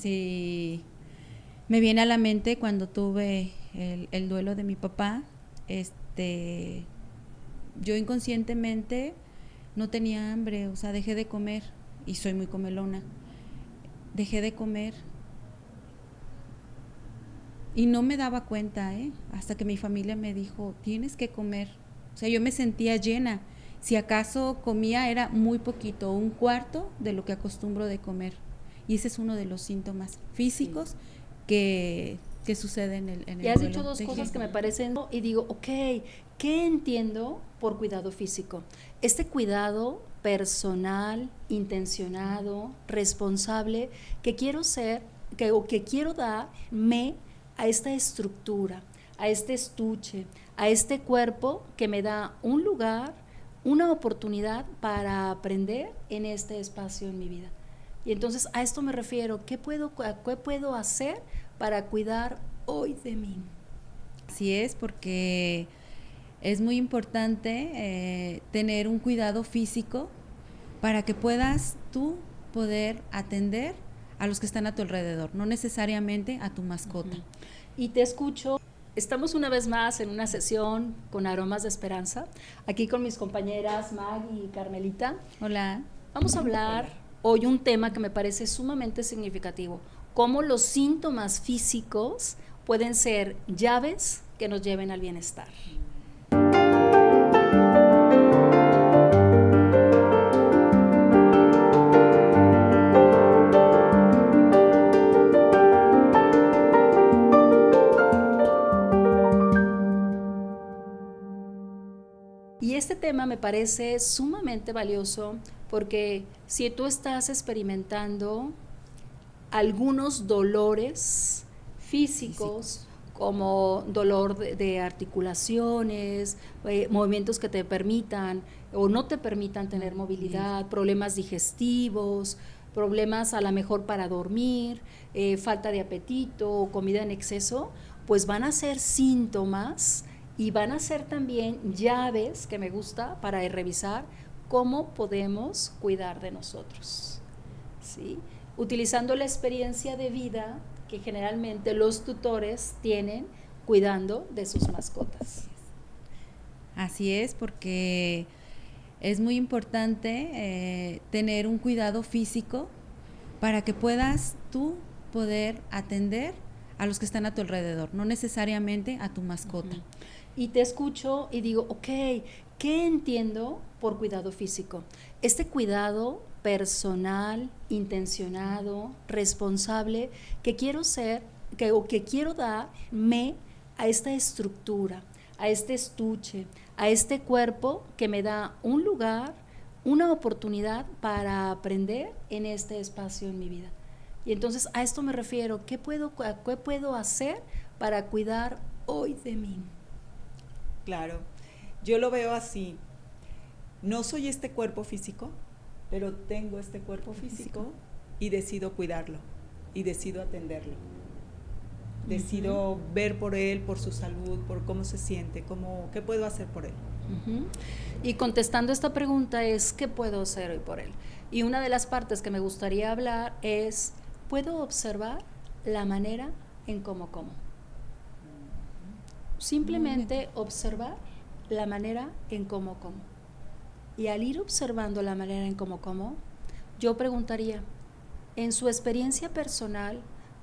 Sí, me viene a la mente cuando tuve el duelo de mi papá. Yo inconscientemente no tenía hambre, o sea, dejé de comer y soy muy comelona. Dejé de comer y no me daba cuenta, hasta que mi familia me dijo, tienes que comer. O sea, yo me sentía llena. Si acaso comía era muy poquito, un cuarto de lo que acostumbro de comer. Y ese es uno de los síntomas físicos que sucede en Y el has dicho duelo. dos Dejé. cosas que me parecen y digo, ok, ¿qué entiendo por cuidado físico? Este cuidado personal, intencionado, responsable que quiero ser, que quiero darme a esta estructura, a este estuche, a este cuerpo que me da un lugar, una oportunidad para aprender en este espacio en mi vida. Y entonces a esto me refiero, ¿qué puedo hacer para cuidar hoy de mí? Así es, porque es muy importante tener un cuidado físico para que puedas tú poder atender a los que están a tu alrededor, no necesariamente a tu mascota. Y te escucho. Estamos una vez más en una sesión con Aromas de Esperanza, aquí con mis compañeras Maggie y Carmelita. Hola. Vamos a hablar hoy un tema que me parece sumamente significativo, cómo los síntomas físicos pueden ser llaves que nos lleven al bienestar. Y este tema me parece sumamente valioso porque si tú estás experimentando algunos dolores físicos, como dolor de articulaciones, movimientos que te permitan o no te permitan tener movilidad, problemas digestivos, problemas a lo mejor para dormir, falta de apetito o comida en exceso, pues van a ser síntomas y van a ser también llaves, que me gusta, para revisar cómo podemos cuidar de nosotros, ¿sí? Utilizando la experiencia de vida que generalmente los tutores tienen cuidando de sus mascotas. Así es, porque es muy importante tener un cuidado físico para que puedas tú poder atender a los que están a tu alrededor, no necesariamente a tu mascota. Y te escucho y digo, ok, ¿qué entiendo por cuidado físico? Este cuidado personal, intencionado, responsable, que quiero ser, que quiero darme a esta estructura, a este estuche, a este cuerpo que me da un lugar, una oportunidad para aprender en este espacio en mi vida. Y entonces a esto me refiero, ¿qué puedo hacer para cuidar hoy de mí? Claro, yo lo veo así. No soy este cuerpo físico, pero tengo este cuerpo físico y decido cuidarlo y decido atenderlo. Decido ver por él, por su salud, por cómo se siente, qué puedo hacer por él. Y contestando esta pregunta es, ¿qué puedo hacer hoy por él? Y una de las partes que me gustaría hablar es, ¿puedo observar la manera en cómo como? Simplemente observar la manera en cómo como. Y al ir observando la manera en cómo como, yo preguntaría, en su experiencia personal,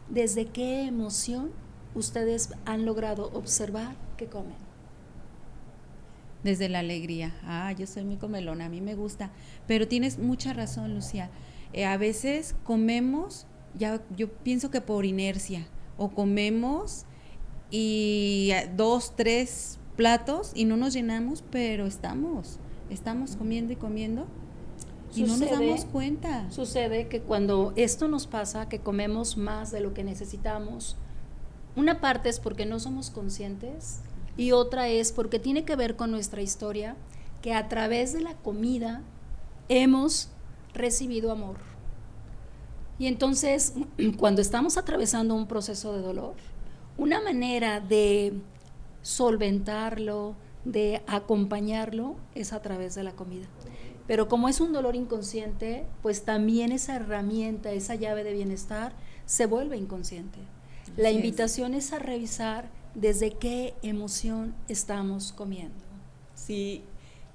¿desde qué emoción ustedes han logrado observar que comen? Desde la alegría. Yo soy muy comelona, a mí me gusta. Pero tienes mucha razón, Lucía. A veces comemos, yo pienso que por inercia, o comemos y 2, 3 platos y no nos llenamos, pero estamos comiendo y comiendo y no nos damos cuenta. Sucede que cuando esto nos pasa, que comemos más de lo que necesitamos, una parte es porque no somos conscientes y otra es porque tiene que ver con nuestra historia, que a través de la comida hemos recibido amor. Y entonces, cuando estamos atravesando un proceso de dolor, una manera de solventarlo, de acompañarlo, es a través de la comida. Pero como es un dolor inconsciente, pues también esa herramienta, esa llave de bienestar, se vuelve inconsciente. La Así es. invitación es a revisar desde qué emoción estamos comiendo. Sí,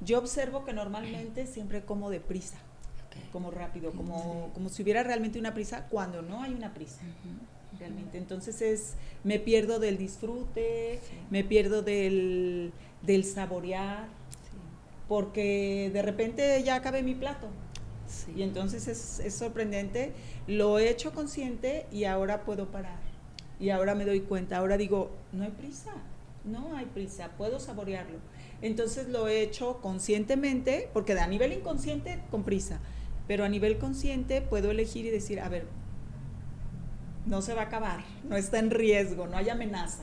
yo observo que normalmente siempre como deprisa, como rápido, como si hubiera realmente una prisa, cuando no hay una prisa. Realmente, entonces me pierdo del disfrute, me pierdo del saborear, porque de repente ya acabé mi plato. Sí. Y entonces es sorprendente, lo he hecho consciente y ahora puedo parar. Y ahora me doy cuenta, ahora digo, no hay prisa, puedo saborearlo. Entonces lo he hecho conscientemente, porque a nivel inconsciente con prisa, pero a nivel consciente puedo elegir y decir, a ver, no se va a acabar, no está en riesgo, no hay amenaza.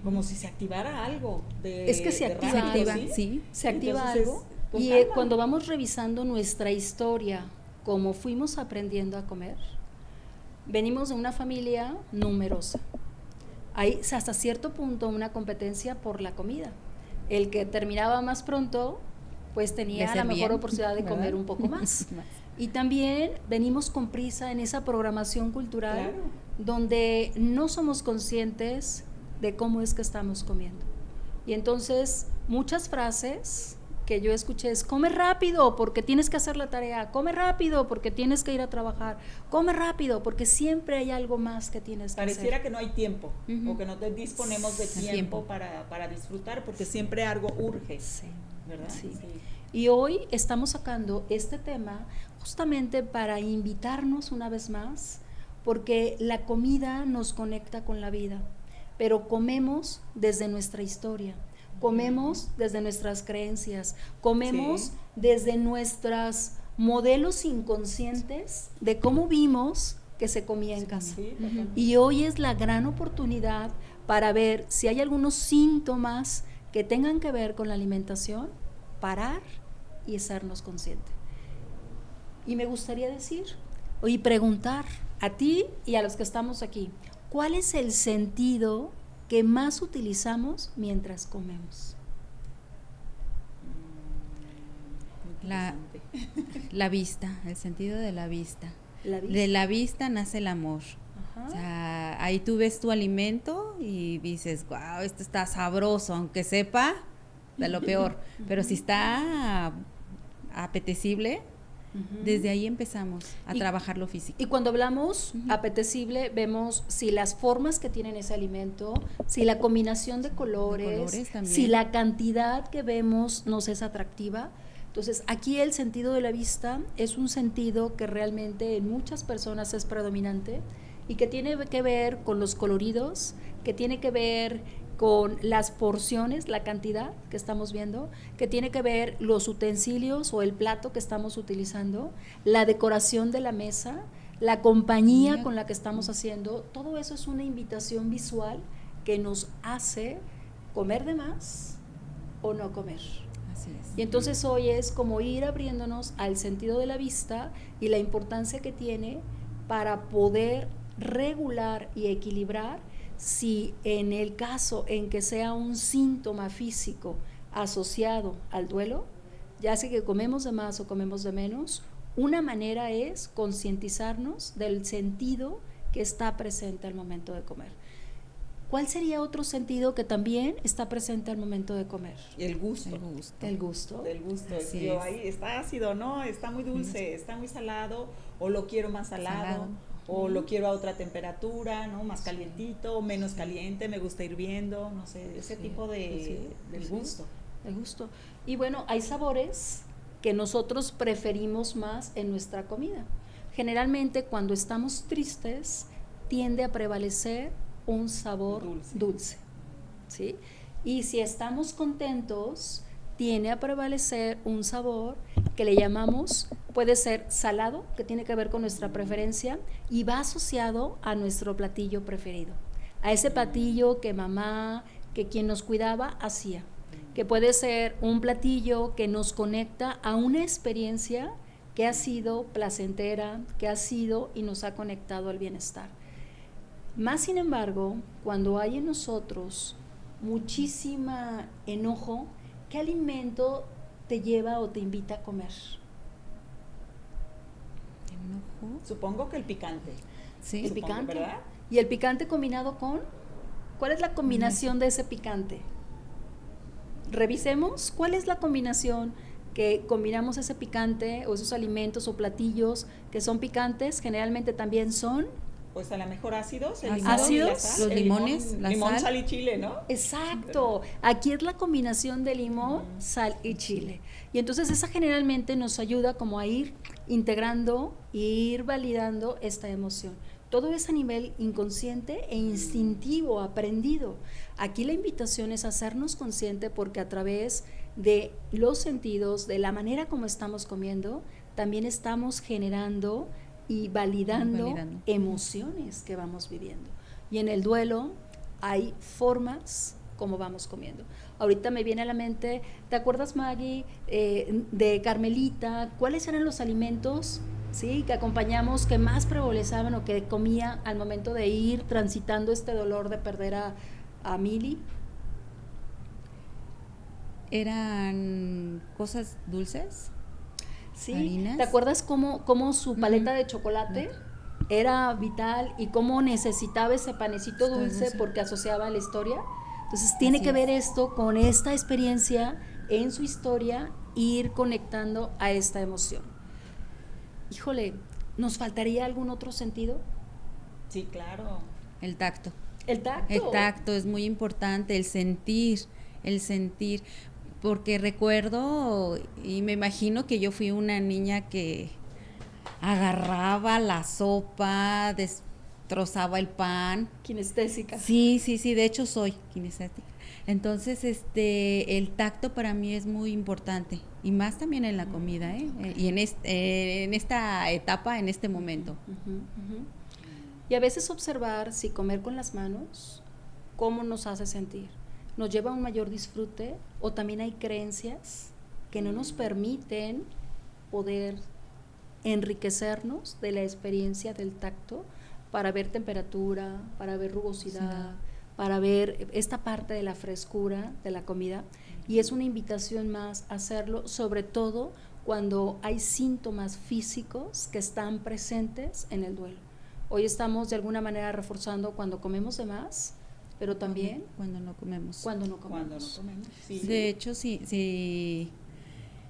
Como si se activara algo Es que se activa rápido, algo, ¿sí? Se activa Entonces, algo con y calma. cuando vamos revisando nuestra historia, como fuimos aprendiendo a comer, venimos de una familia numerosa. Hay hasta cierto punto una competencia por la comida. El que terminaba más pronto, pues tenía la mejor oportunidad de comer un poco más. Y también venimos con prisa en esa programación cultural, Claro. donde no somos conscientes de cómo es que estamos comiendo. Y entonces muchas frases que yo escuché es: come rápido porque tienes que hacer la tarea, come rápido porque tienes que ir a trabajar, come rápido porque siempre hay algo más que tienes que hacer. Pareciera que no hay tiempo, o que no te disponemos de tiempo para disfrutar, porque siempre algo urge, ¿verdad? Sí. Y hoy estamos sacando este tema justamente para invitarnos una vez más, porque la comida nos conecta con la vida, pero comemos desde nuestra historia, comemos desde nuestras creencias, comemos desde nuestros modelos inconscientes de cómo vimos que se comía en casa. Y hoy es la gran oportunidad para ver si hay algunos síntomas que tengan que ver con la alimentación, parar y hacernos conscientes. Y me gustaría decir y preguntar a ti y a los que estamos aquí, ¿cuál es el sentido que más utilizamos mientras comemos? La vista, el sentido de la vista. ¿La vista? De la vista nace el amor. Ajá. O sea, ahí tú ves tu alimento y dices, wow, esto está sabroso, aunque sepa de lo peor, pero si está apetecible, desde ahí empezamos a trabajar lo físico. Y cuando hablamos apetecible, vemos si las formas que tienen ese alimento, si la combinación de colores si la cantidad que vemos nos es atractiva. Entonces, aquí el sentido de la vista es un sentido que realmente en muchas personas es predominante y que tiene que ver con los coloridos, que tiene que ver con las porciones, la cantidad que estamos viendo, que tiene que ver los utensilios o el plato que estamos utilizando, la decoración de la mesa, la compañía con la que estamos haciendo. Todo eso es una invitación visual que nos hace comer de más o no comer. Así es. Y entonces hoy es como ir abriéndonos al sentido de la vista y la importancia que tiene para poder regular y equilibrar. Si en el caso en que sea un síntoma físico asociado al duelo, ya sea que comemos de más o comemos de menos, una manera es concientizarnos del sentido que está presente al momento de comer. ¿Cuál sería otro sentido que también está presente al momento de comer? El gusto. El gusto. El gusto. Así Yo, es. ahí está ácido, ¿no? Está muy dulce, está muy salado, o lo quiero más salado. O lo quiero a otra temperatura, ¿no? Más calientito, menos caliente, me gusta hirviendo, no sé, ese tipo del gusto. El gusto. Y bueno, hay sabores que nosotros preferimos más en nuestra comida. Generalmente cuando estamos tristes tiende a prevalecer un sabor dulce, ¿sí? Y si estamos contentos tiende a prevalecer un sabor que le llamamos, puede ser salado, que tiene que ver con nuestra preferencia y va asociado a nuestro platillo preferido, a ese platillo que mamá, que quien nos cuidaba hacía, que puede ser un platillo que nos conecta a una experiencia que ha sido placentera, que ha sido y nos ha conectado al bienestar. Más sin embargo, cuando hay en nosotros muchísima enojo, ¿qué alimento te lleva o te invita a comer? ¿Enojo? Supongo que el picante. Sí. El Supongo, picante. ¿verdad? Y el picante combinado con, ¿cuál es la combinación de ese picante? Revisemos cuál es la combinación que combinamos ese picante o esos alimentos o platillos que son picantes, generalmente también son. Pues a lo mejor ácidos, el Ácidos, limón y la ácidos, sal. los el limones, limón, la limón, sal. sal y chile, ¿no? Exacto, aquí es la combinación de limón, sal y chile. Y entonces esa generalmente nos ayuda como a ir integrando e ir validando esta emoción. Todo es a nivel inconsciente e instintivo, aprendido. Aquí la invitación es hacernos consciente porque a través de los sentidos, de la manera como estamos comiendo, también estamos generando y validando emociones que vamos viviendo. Y en el duelo hay formas como vamos comiendo. Ahorita me viene a la mente, ¿te acuerdas, Maggie, de Carmelita? ¿Cuáles eran los alimentos, sí, que acompañamos, que más prevalezaban o que comía al momento de ir transitando este dolor de perder a Mili? Eran cosas dulces. Sí, Harinas. ¿te acuerdas cómo su paleta de chocolate era vital y cómo necesitaba ese panecito Está dulce dulce. porque asociaba la historia? Entonces tiene Así que ver es. esto con esta experiencia en su historia, ir conectando a esta emoción. Híjole, ¿nos faltaría algún otro sentido? Sí, claro. El tacto. El tacto. El tacto es muy importante, el sentir, porque recuerdo y me imagino que yo fui una niña que agarraba la sopa, destrozaba el pan. Kinestésica. Sí, de hecho soy kinestética. Entonces, el tacto para mí es muy importante y más también en la comida, y en esta etapa, en este momento. Y a veces observar si comer con las manos, cómo nos hace sentir. Nos lleva a un mayor disfrute o también hay creencias que no nos permiten poder enriquecernos de la experiencia del tacto para ver temperatura, para ver rugosidad, para ver esta parte de la frescura de la comida. Y es una invitación más a hacerlo, sobre todo cuando hay síntomas físicos que están presentes en el duelo. Hoy estamos de alguna manera reforzando cuando comemos de más, pero también cuando no comemos. Cuando no comemos. Sí. De hecho, sí,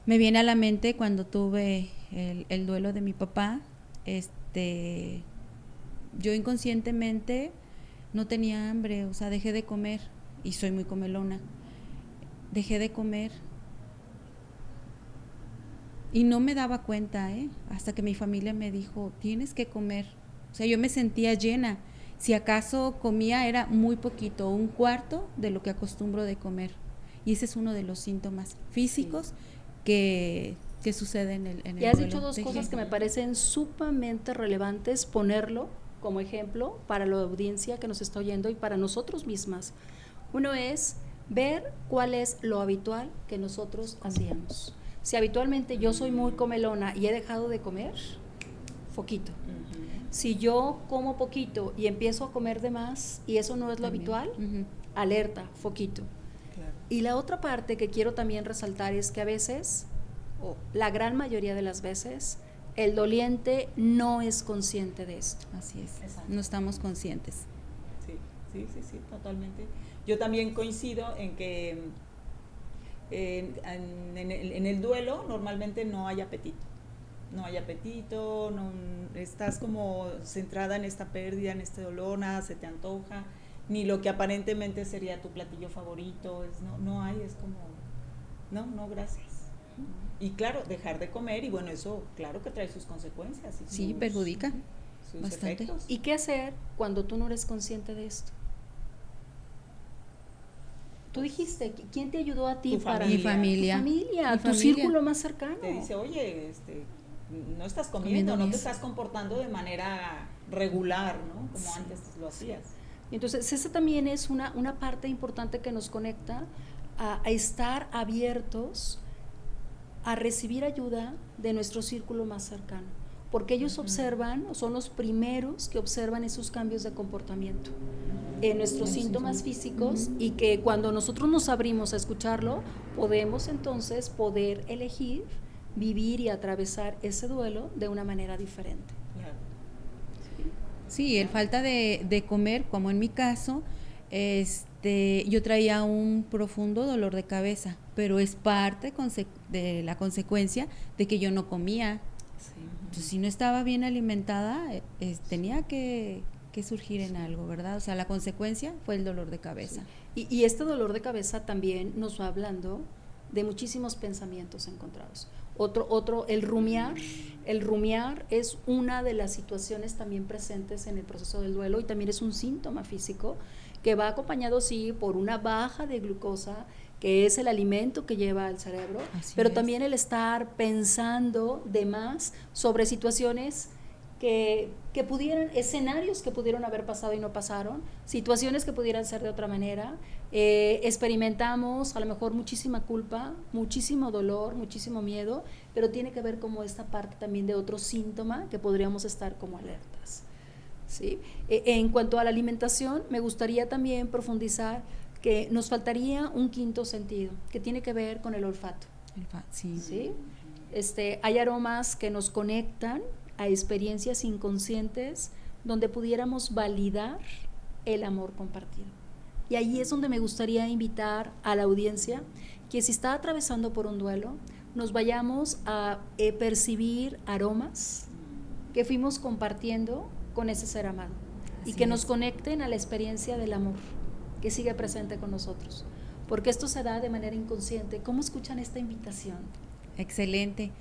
me viene a la mente cuando tuve el duelo de mi papá, yo inconscientemente no tenía hambre, o sea, dejé de comer y soy muy comelona. Dejé de comer y no me daba cuenta, hasta que mi familia me dijo, tienes que comer. O sea, yo me sentía llena. Si acaso comía era muy poquito, un cuarto de lo que acostumbro de comer. Y ese es uno de los síntomas físicos que suceden en el Y has duelo. dicho dos cosas que me parecen sumamente relevantes ponerlo como ejemplo para la audiencia que nos está oyendo y para nosotros mismas. Uno es ver cuál es lo habitual que nosotros hacíamos. Si habitualmente yo soy muy comelona y he dejado de comer, foquito. Si yo como poquito y empiezo a comer de más y eso no es lo habitual, alerta, foquito. Claro. Y la otra parte que quiero también resaltar es que a veces, o la gran mayoría de las veces, el doliente no es consciente de esto. Así es. Exacto. No estamos conscientes. Sí, totalmente. Yo también coincido en que en el duelo normalmente no hay apetito. No hay apetito, no, estás como centrada en esta pérdida, en este dolor, nada se te antoja, ni lo que aparentemente sería tu platillo favorito, no hay, es como, no, gracias. Y claro, dejar de comer, y bueno, eso claro que trae sus consecuencias. Y Sí, perjudica sus bastante. efectos. ¿Y qué hacer cuando tú no eres consciente de esto? Tú dijiste, ¿quién te ayudó a ti Tu para familia. Mi familia. Tu familia, Mi tu familia. círculo más cercano? Te dice, oye, no estás comiendo, Comiendo no te bien. estás comportando de manera regular, ¿no? Como antes lo hacías. Entonces, esa también es una parte importante que nos conecta a estar abiertos a recibir ayuda de nuestro círculo más cercano, porque ellos observan, son los primeros que observan esos cambios de comportamiento en nuestros síntomas físicos, y que cuando nosotros nos abrimos a escucharlo, podemos entonces poder elegir vivir y atravesar ese duelo de una manera diferente. Claro. Sí, el falta de comer, como en mi caso, yo traía un profundo dolor de cabeza, pero es parte de la consecuencia de que yo no comía. Sí. Entonces, si no estaba bien alimentada, tenía que surgir en algo, ¿verdad? O sea, la consecuencia fue el dolor de cabeza. Sí. Y este dolor de cabeza también nos va hablando de muchísimos pensamientos encontrados. El rumiar es una de las situaciones también presentes en el proceso del duelo y también es un síntoma físico que va acompañado, sí, por una baja de glucosa, que es el alimento que lleva al cerebro, pero también el estar pensando de más sobre situaciones que escenarios que pudieron haber pasado y no pasaron, situaciones que pudieran ser de otra manera. Experimentamos a lo mejor muchísima culpa, muchísimo dolor, muchísimo miedo, pero tiene que ver como esta parte también de otro síntoma que podríamos estar como alertas, ¿sí? En cuanto a la alimentación, me gustaría también profundizar que nos faltaría un quinto sentido, que tiene que ver con el olfato. Sí. ¿Sí? Hay aromas que nos conectan a experiencias inconscientes donde pudiéramos validar el amor compartido. Y ahí es donde me gustaría invitar a la audiencia que si está atravesando por un duelo, nos vayamos a percibir aromas que fuimos compartiendo con ese ser amado y que nos conecten a la experiencia del amor que sigue presente con nosotros, porque esto se da de manera inconsciente. ¿Cómo escuchan esta invitación? Excelente.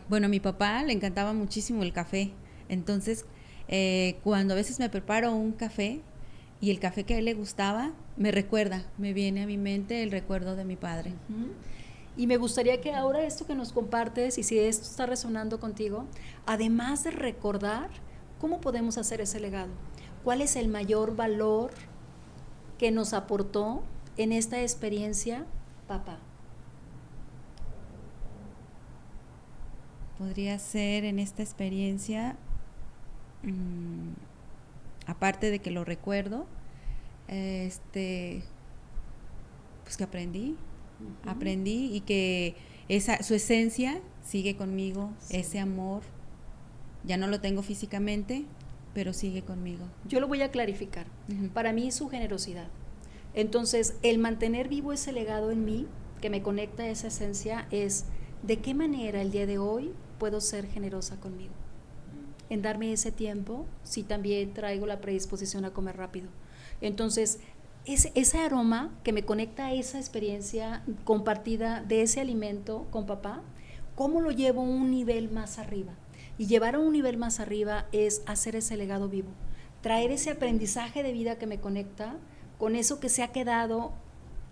Bueno, a mi papá le encantaba muchísimo el café, entonces cuando a veces me preparo un café y el café que a él le gustaba, me viene a mi mente el recuerdo de mi padre. Uh-huh. Y me gustaría que ahora esto que nos compartes, y si esto está resonando contigo, además de recordar, ¿cómo podemos hacer ese legado? ¿Cuál es el mayor valor que nos aportó en esta experiencia papá? Podría ser en esta experiencia, aparte de que lo recuerdo, pues que aprendí y que su esencia sigue conmigo, sí. Ese amor, ya no lo tengo físicamente, pero sigue conmigo. Yo lo voy a clarificar. Uh-huh. Para mí, su generosidad. Entonces, el mantener vivo ese legado en mí, que me conecta a esa esencia, es de qué manera el día de hoy puedo ser generosa conmigo. En darme ese tiempo, si también traigo la predisposición a comer rápido. Entonces, ese aroma que me conecta a esa experiencia compartida de ese alimento con papá, ¿cómo lo llevo a un nivel más arriba? Y llevar a un nivel más arriba es hacer ese legado vivo, traer ese aprendizaje de vida que me conecta con eso que se ha quedado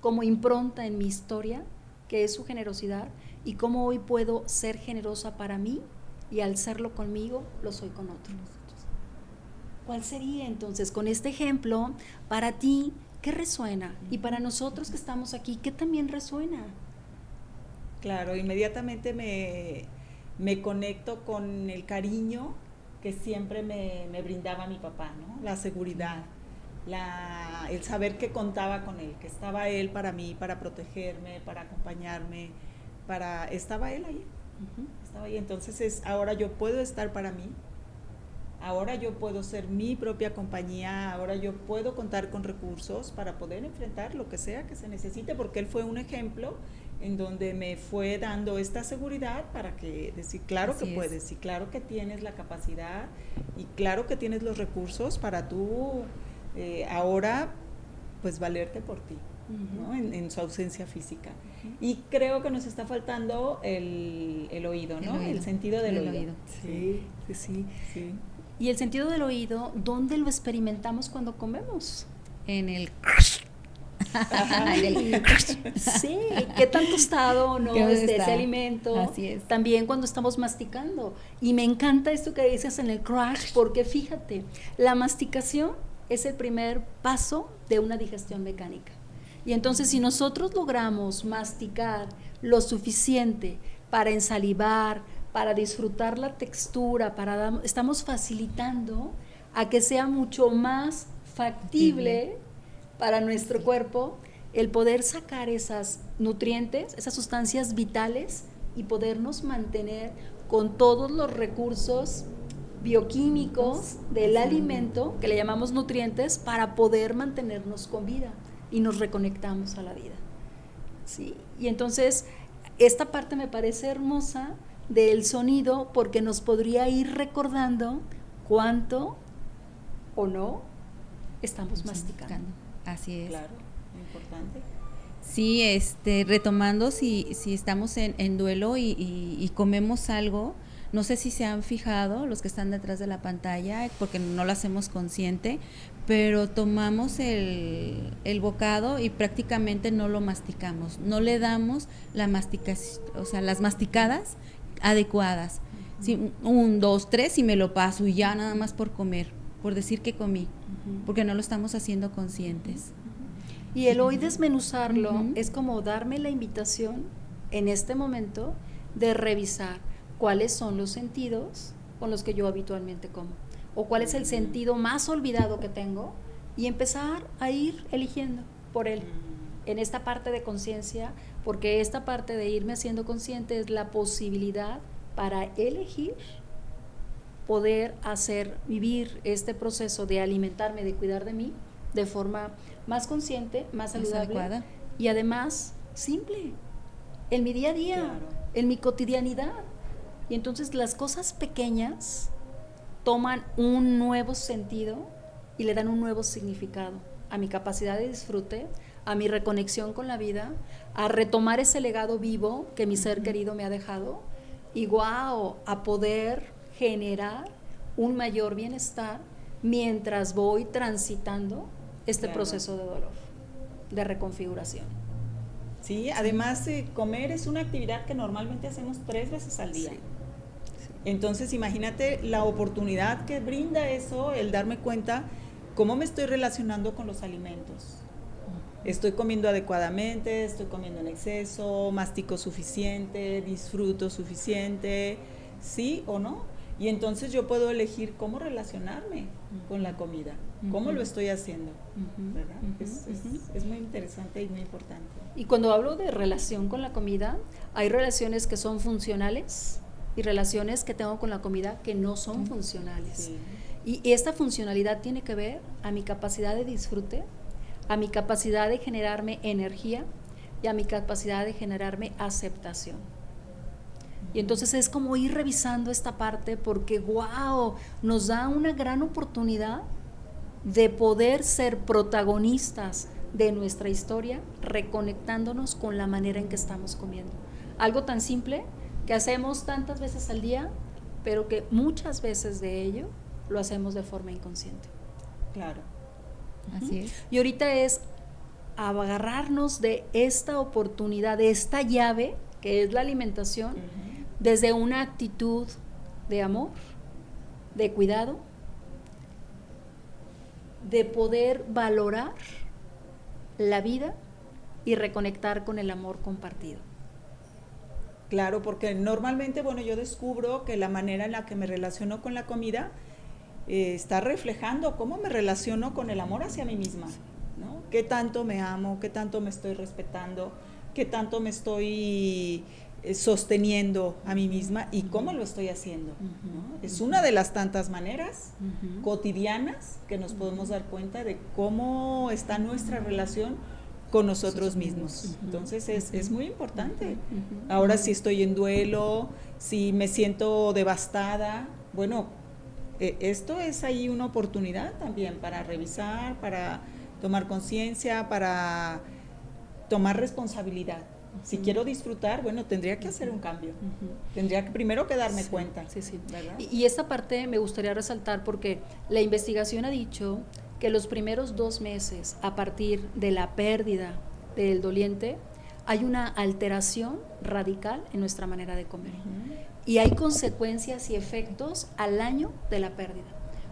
como impronta en mi historia, que es su generosidad, y cómo hoy puedo ser generosa para mí, y al serlo conmigo, lo soy con otros. ¿Cuál sería entonces, con este ejemplo, para ti, qué resuena? Y para nosotros que estamos aquí, ¿qué también resuena? Claro, inmediatamente me conecto con el cariño que siempre me brindaba mi papá, ¿no? La seguridad, el saber que contaba con él, que estaba él para mí, para protegerme, para acompañarme, estaba él ahí, estaba ahí. Entonces ahora yo puedo estar para mí, ahora yo puedo ser mi propia compañía, ahora yo puedo contar con recursos para poder enfrentar lo que sea que se necesite, porque él fue un ejemplo en donde me fue dando esta seguridad para que decir, claro que puedes, y claro que tienes la capacidad, y claro que tienes los recursos para tú ahora pues valerte por ti, ¿no? En su ausencia física. Y creo que nos está faltando el oído, ¿no? El sentido del oído. Sí. Y el sentido del oído, ¿dónde lo experimentamos cuando comemos? En el... Sí, qué tan tostado, ¿no? Ese alimento. Así es. También cuando estamos masticando. Y me encanta esto que dices en el crash, porque fíjate, la masticación es el primer paso de una digestión mecánica. Y entonces, si nosotros logramos masticar lo suficiente para ensalivar, para disfrutar la textura, estamos facilitando a que sea mucho más factible para nuestro cuerpo el poder sacar esas nutrientes, esas sustancias vitales y podernos mantener con todos los recursos bioquímicos del alimento, que le llamamos nutrientes, para poder mantenernos con vida y nos reconectamos a la vida. ¿Sí? Y entonces, esta parte me parece hermosa del sonido porque nos podría ir recordando cuánto o no estamos masticando. Así es. Claro, importante. Sí, retomando, si estamos en duelo y comemos algo, no sé si se han fijado los que están detrás de la pantalla, porque no lo hacemos consciente, pero tomamos el bocado y prácticamente no lo masticamos, no le damos la masticación, o sea, las masticadas adecuadas. Sí, 1, 2, 3 y me lo paso y ya nada más por comer, por decir que comí, porque no lo estamos haciendo conscientes. Y el hoy desmenuzarlo es como darme la invitación en este momento de revisar cuáles son los sentidos con los que yo habitualmente como, o cuál es el sentido más olvidado que tengo, y empezar a ir eligiendo por él en esta parte de conciencia, porque esta parte de irme haciendo consciente es la posibilidad para elegir poder vivir este proceso de alimentarme, de cuidar de mí de forma más consciente, más saludable adecuada. Y además simple, en mi día a día, Claro. en mi cotidianidad. Y entonces las cosas pequeñas toman un nuevo sentido y le dan un nuevo significado a mi capacidad de disfrute, a mi reconexión con la vida, a retomar ese legado vivo que mi ser querido me ha dejado, y a poder generar un mayor bienestar mientras voy transitando este proceso de dolor, de reconfiguración. Sí, además comer es una actividad que normalmente hacemos 3 veces al día. Sí. Entonces imagínate la oportunidad que brinda eso, el darme cuenta cómo me estoy relacionando con los alimentos. Estoy comiendo adecuadamente, estoy comiendo en exceso, mastico suficiente, disfruto suficiente, sí o no. Y entonces yo puedo elegir cómo relacionarme con la comida, cómo lo estoy haciendo, ¿verdad? Es muy interesante y muy importante. Y cuando hablo de relación con la comida, hay relaciones que son funcionales y relaciones que tengo con la comida que no son funcionales. Sí. Y esta funcionalidad tiene que ver a mi capacidad de disfrute, a mi capacidad de generarme energía y a mi capacidad de generarme aceptación. Y entonces es como ir revisando esta parte porque, wow, nos da una gran oportunidad de poder ser protagonistas de nuestra historia, reconectándonos con la manera en que estamos comiendo. Algo tan simple que hacemos tantas veces al día, pero que muchas veces de ello lo hacemos de forma inconsciente. Claro. Así es. Y ahorita es agarrarnos de esta oportunidad, de esta llave que es la alimentación, desde una actitud de amor, de cuidado, de poder valorar la vida y reconectar con el amor compartido. Claro, porque normalmente, bueno, yo descubro que la manera en la que me relaciono con la comida está reflejando cómo me relaciono con el amor hacia mí misma, ¿no? Qué tanto me amo, qué tanto me estoy respetando, qué tanto me estoy sosteniendo a mí misma y cómo lo estoy haciendo, ¿no? Es una de las tantas maneras cotidianas que nos podemos dar cuenta de cómo está nuestra relación con nosotros mismos. Entonces es muy importante. Ahora si estoy en duelo, si me siento devastada, bueno, esto es ahí una oportunidad también para revisar, para tomar conciencia, para tomar responsabilidad. Si quiero disfrutar, bueno, tendría que hacer un cambio. Tendría que primero que darme cuenta. Sí, sí. ¿Verdad? Y esta parte me gustaría resaltar porque la investigación ha dicho que los primeros 2 meses, a partir de la pérdida del doliente, hay una alteración radical en nuestra manera de comer. Y hay consecuencias y efectos al año de la pérdida,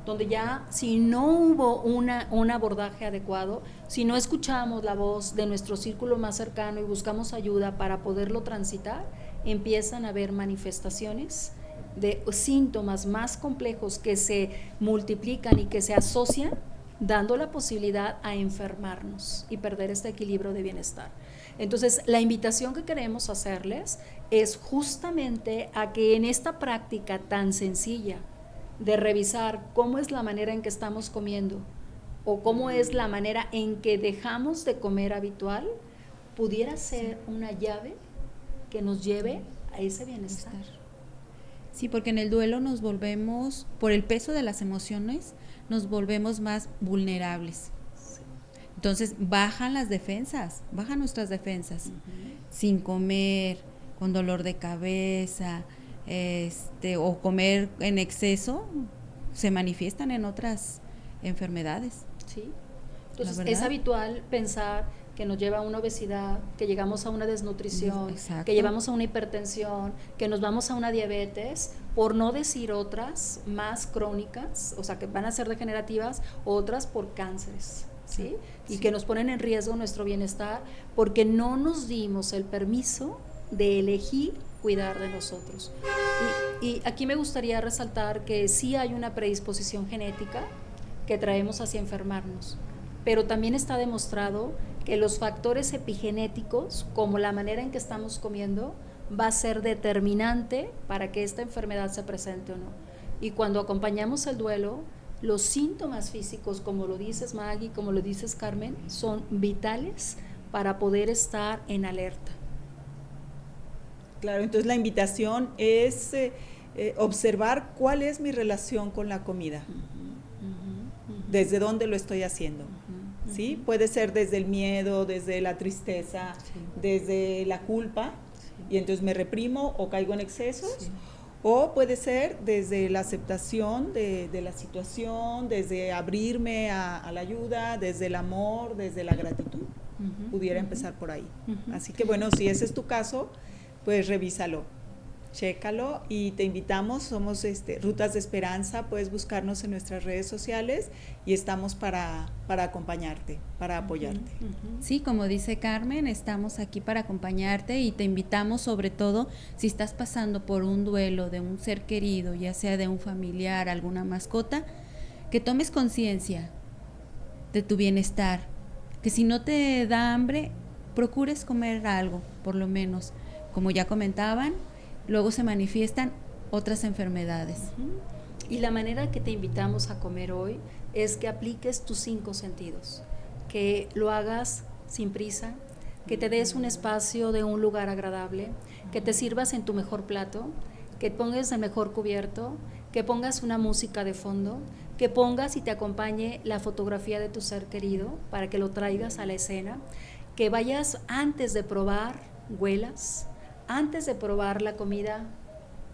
donde ya si no hubo un abordaje adecuado, si no escuchamos la voz de nuestro círculo más cercano y buscamos ayuda para poderlo transitar, empiezan a haber manifestaciones de síntomas más complejos que se multiplican y que se asocian, dando la posibilidad a enfermarnos y perder este equilibrio de bienestar. Entonces, la invitación que queremos hacerles es justamente a que en esta práctica tan sencilla de revisar cómo es la manera en que estamos comiendo o cómo es la manera en que dejamos de comer habitual, pudiera ser una llave que nos lleve a ese bienestar. Sí, porque en el duelo nos volvemos, por el peso de las emociones, nos volvemos más vulnerables. Sí. Entonces bajan nuestras defensas, sin comer, con dolor de cabeza, o comer en exceso, se manifiestan en otras enfermedades. Sí. Entonces es habitual pensar que nos lleva a una obesidad, que llegamos a una desnutrición, exacto, que llevamos a una hipertensión, que nos vamos a una diabetes, por no decir otras más crónicas, o sea, que van a ser degenerativas, otras por cánceres, ¿sí? Y que nos ponen en riesgo nuestro bienestar porque no nos dimos el permiso de elegir cuidar de nosotros. Y aquí me gustaría resaltar que sí hay una predisposición genética que traemos hacia enfermarnos, pero también está demostrado que los factores epigenéticos, como la manera en que estamos comiendo, va a ser determinante para que esta enfermedad se presente o no. Y cuando acompañamos el duelo, los síntomas físicos, como lo dices Maggie, como lo dices Carmen, son vitales para poder estar en alerta. Claro, entonces la invitación es observar cuál es mi relación con la comida, desde dónde lo estoy haciendo. ¿Sí? Puede ser desde el miedo, desde la tristeza, sí, desde la culpa, sí, y entonces me reprimo o caigo en excesos, sí, o puede ser desde la aceptación de la situación, desde abrirme a la ayuda, desde el amor, desde la gratitud. Pudiera empezar por ahí. Así que bueno, si ese es tu caso, pues revísalo, chécalo y te invitamos, somos Rutas de Esperanza, puedes buscarnos en nuestras redes sociales y estamos para acompañarte, para apoyarte. Sí, como dice Carmen, estamos aquí para acompañarte y te invitamos, sobre todo si estás pasando por un duelo de un ser querido, ya sea de un familiar, alguna mascota, que tomes conciencia de tu bienestar, que si no te da hambre, procures comer algo, por lo menos, como ya comentaban, luego se manifiestan otras enfermedades. Y la manera que te invitamos a comer hoy es que apliques tus 5 sentidos, que lo hagas sin prisa, que te des un espacio de un lugar agradable, que te sirvas en tu mejor plato, que pongas el mejor cubierto, que pongas una música de fondo, que pongas y te acompañe la fotografía de tu ser querido para que lo traigas a la escena, que vayas antes de probar, huelas, antes de probar la comida,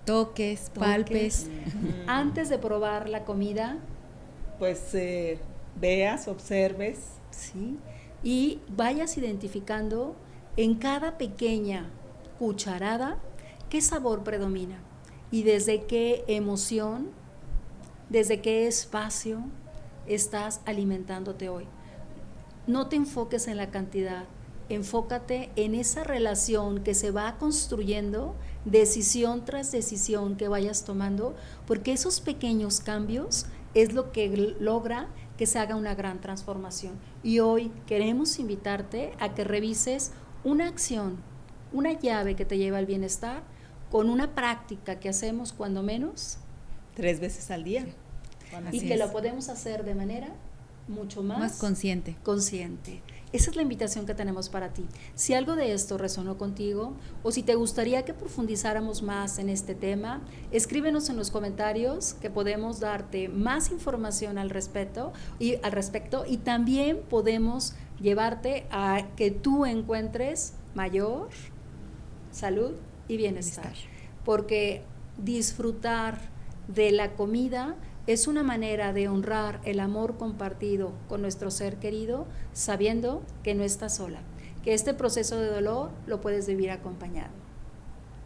toques, palpes. Antes de probar la comida, pues veas, observes. Sí, y vayas identificando en cada pequeña cucharada qué sabor predomina y desde qué emoción, desde qué espacio estás alimentándote hoy. No te enfoques en la cantidad, enfócate en esa relación que se va construyendo decisión tras decisión que vayas tomando, porque esos pequeños cambios es lo que logra que se haga una gran transformación. Y hoy queremos invitarte a que revises una acción, una llave que te lleva al bienestar, con una práctica que hacemos cuando menos 3 veces al día. Y que lo podemos hacer de manera mucho más consciente. Esa es la invitación que tenemos para ti. Si algo de esto resonó contigo o si te gustaría que profundizáramos más en este tema, escríbenos en los comentarios que podemos darte más información al respecto y también podemos llevarte a que tú encuentres mayor salud y bienestar. Porque disfrutar de la comida es una manera de honrar el amor compartido con nuestro ser querido, sabiendo que no estás sola, que este proceso de dolor lo puedes vivir acompañado.